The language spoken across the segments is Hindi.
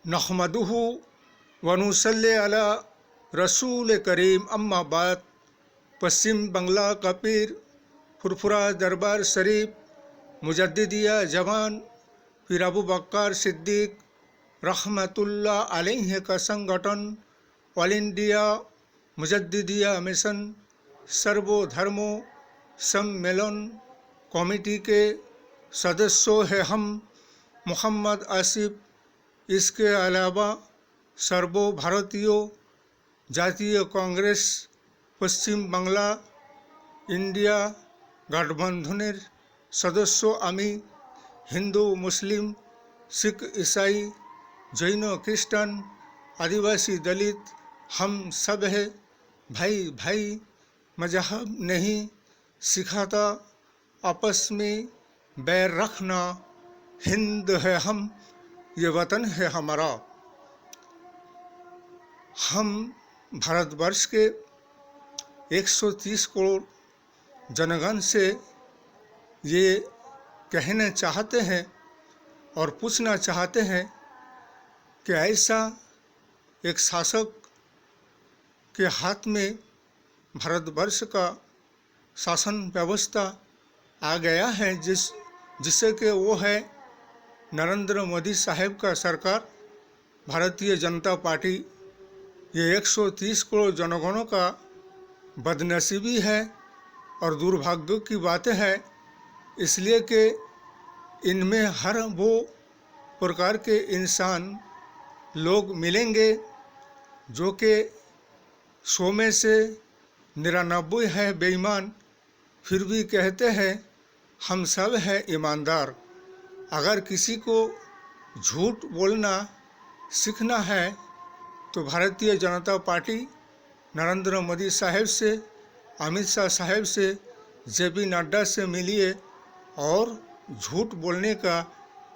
नहमदुहु व नुसल्ली अला रसूल करीम अम्मा बाद। पश्चिम बंगला का पीर फुरफुरा दरबार शरीफ मुजद्दिदिया जवान पीर अबू बकर सिद्दीक रहमतुल्लाह अलैहि का संगठन ऑल इंडिया मुजद्दिदिया मिशन सर्वधर्मों सम्मेलन कमेटी के सदस्यों हैं हम मोहम्मद आसिफ। इसके अलावा सर्व भारतीय जातीय कांग्रेस पश्चिम बांग्ला इंडिया गठबंधनेर सदस्य आमी हिंदू मुस्लिम सिख ईसाई जैन ख्रिस्टान आदिवासी दलित हम सब है भाई भाई। मजहब नहीं सिखाता आपस में बैर रखना। हिंद है हम, ये वतन है हमारा। हम भारतवर्ष के 130 करोड़ जनगण से ये कहना चाहते हैं और पूछना चाहते हैं कि ऐसा एक शासक के हाथ में भारतवर्ष का शासन व्यवस्था आ गया है जिससे कि वो है नरेंद्र मोदी साहब का सरकार, भारतीय जनता पार्टी। ये 130 करोड़ जनगणों का बदनसीबी है और दुर्भाग्य की बातें है, इसलिए कि इनमें हर वो प्रकार के इंसान लोग मिलेंगे जो कि 100 में से 99 है बेईमान, फिर भी कहते हैं हम सब हैं ईमानदार। अगर किसी को झूठ बोलना सीखना है तो भारतीय जनता पार्टी नरेंद्र मोदी साहब से, अमित शाह साहब से, जेपी नड्डा से मिलिए और झूठ बोलने का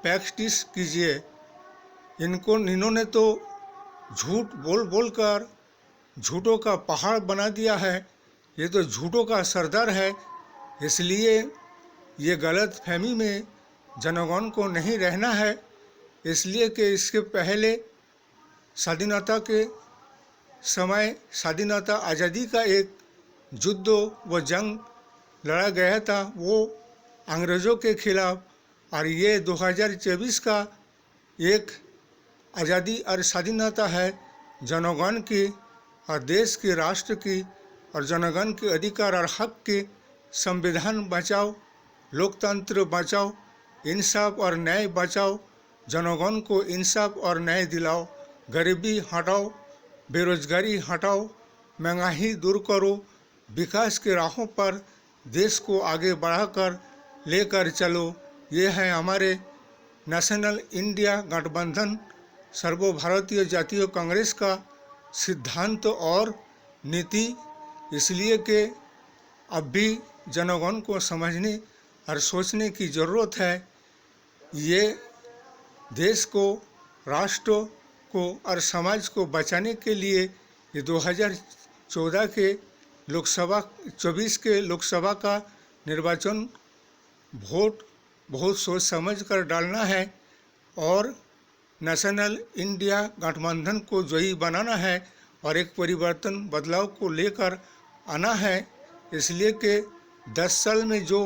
प्रैक्टिस कीजिए। इन्होंने तो झूठ बोल बोलकर झूठों का पहाड़ बना दिया है। ये तो झूठों का सरदार है, इसलिए ये गलत फहमी में जनगण को नहीं रहना है। इसलिए कि इसके पहले स्वाधीनता के समय स्वाधीनता आज़ादी का एक युद्ध व जंग लड़ा गया था, वो अंग्रेज़ों के खिलाफ, और ये 2024 का एक आज़ादी और स्वाधीनता है जनगण की और देश की, राष्ट्र की और जनगण के अधिकार और हक के। संविधान बचाओ, लोकतंत्र बचाओ, इंसाफ और न्याय बचाओ, जनगण को इंसाफ और न्याय दिलाओ, गरीबी हटाओ, बेरोजगारी हटाओ, महंगाई दूर करो, विकास के राहों पर देश को आगे बढ़ाकर लेकर चलो। ये है हमारे नेशनल इंडिया गठबंधन सर्वभारतीय जातीय कांग्रेस का सिद्धांत और नीति। इसलिए कि अब भी जनगण को समझने और सोचने की ज़रूरत है। ये देश को, राष्ट्र को और समाज को बचाने के लिए ये 2014 के लोकसभा 24 के लोकसभा का निर्वाचन वोट बहुत सोच समझ कर डालना है और नेशनल इंडिया गठबंधन को जयी बनाना है और एक परिवर्तन बदलाव को लेकर आना है। इसलिए कि 10 साल में जो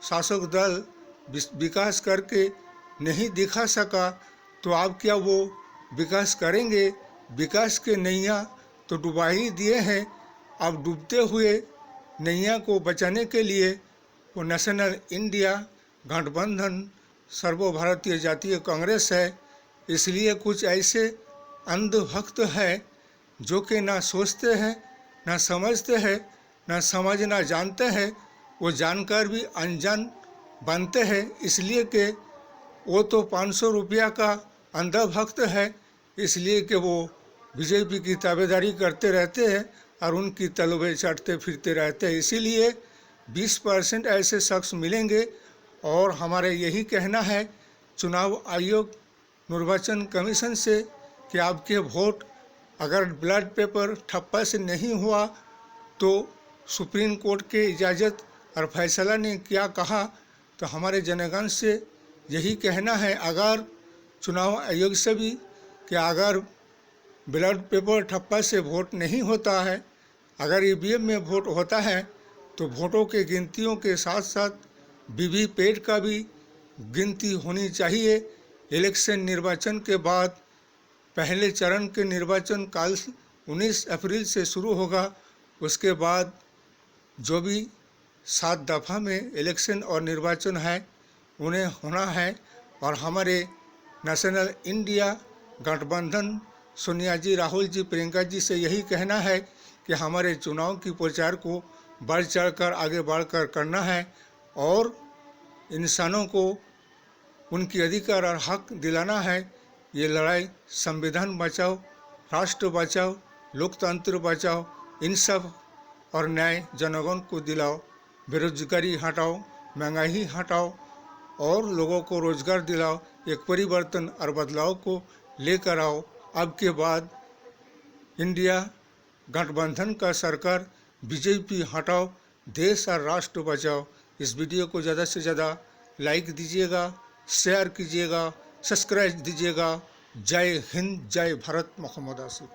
शासक दल विकास करके नहीं दिखा सका तो अब क्या वो विकास करेंगे? विकास के नैया तो डुबा ही दिए हैं। अब डूबते हुए नैया को बचाने के लिए वो नेशनल इंडिया गठबंधन सर्वभारतीय जातीय कांग्रेस है। इसलिए कुछ ऐसे अंधभक्त हैं जो कि ना सोचते हैं, ना समझते हैं, ना समझना जानते हैं, वो जानकर भी अनजान बनते हैं। इसलिए कि वो तो 500 रुपया का अंधभक्त है, इसलिए कि वो बीजेपी की ताबेदारी करते रहते हैं और उनकी तलबे चढ़ते फिरते रहते हैं। इसीलिए 20% ऐसे शख्स मिलेंगे और हमारे यही कहना है चुनाव आयोग, निर्वाचन कमीशन से कि आपके वोट अगर ब्लड पेपर ठप्पा से नहीं हुआ तो सुप्रीम कोर्ट के इजाज़त और फैसला ने क्या कहा, तो हमारे जनगण से यही कहना है। अगर चुनाव आयोग से भी कि अगर बैलेट पेपर ठप्पा से वोट नहीं होता है, अगर ईवीएम में वोट होता है तो वोटों के गिनतियों के साथ साथ वीवीपैट का भी गिनती होनी चाहिए। इलेक्शन निर्वाचन के बाद पहले चरण के निर्वाचन काल 19 अप्रैल से शुरू होगा। उसके बाद जो भी 7 दफ़ा में इलेक्शन और निर्वाचन है उन्हें होना है। और हमारे नेशनल इंडिया गठबंधन सोनिया जी, राहुल जी, प्रियंका जी से यही कहना है कि हमारे चुनाव की प्रचार को बढ़ चढ़कर आगे बढ़कर करना है और इंसानों को उनकी अधिकार और हक दिलाना है। ये लड़ाई संविधान बचाओ, राष्ट्र बचाओ, लोकतंत्र बचाओ, इंसाफ और न्याय जनगण को दिलाओ, बेरोजगारी हटाओ, महंगाई हटाओ और लोगों को रोजगार दिलाओ। एक परिवर्तन और बदलाव को लेकर आओ। अब के बाद इंडिया गठबंधन का सरकार बीजेपी हटाओ, देश और राष्ट्र बचाओ। इस वीडियो को ज़्यादा से ज़्यादा लाइक दीजिएगा, शेयर कीजिएगा, सब्सक्राइब दीजिएगा। जय हिंद, जय भारत। मोहम्मद आसिफ।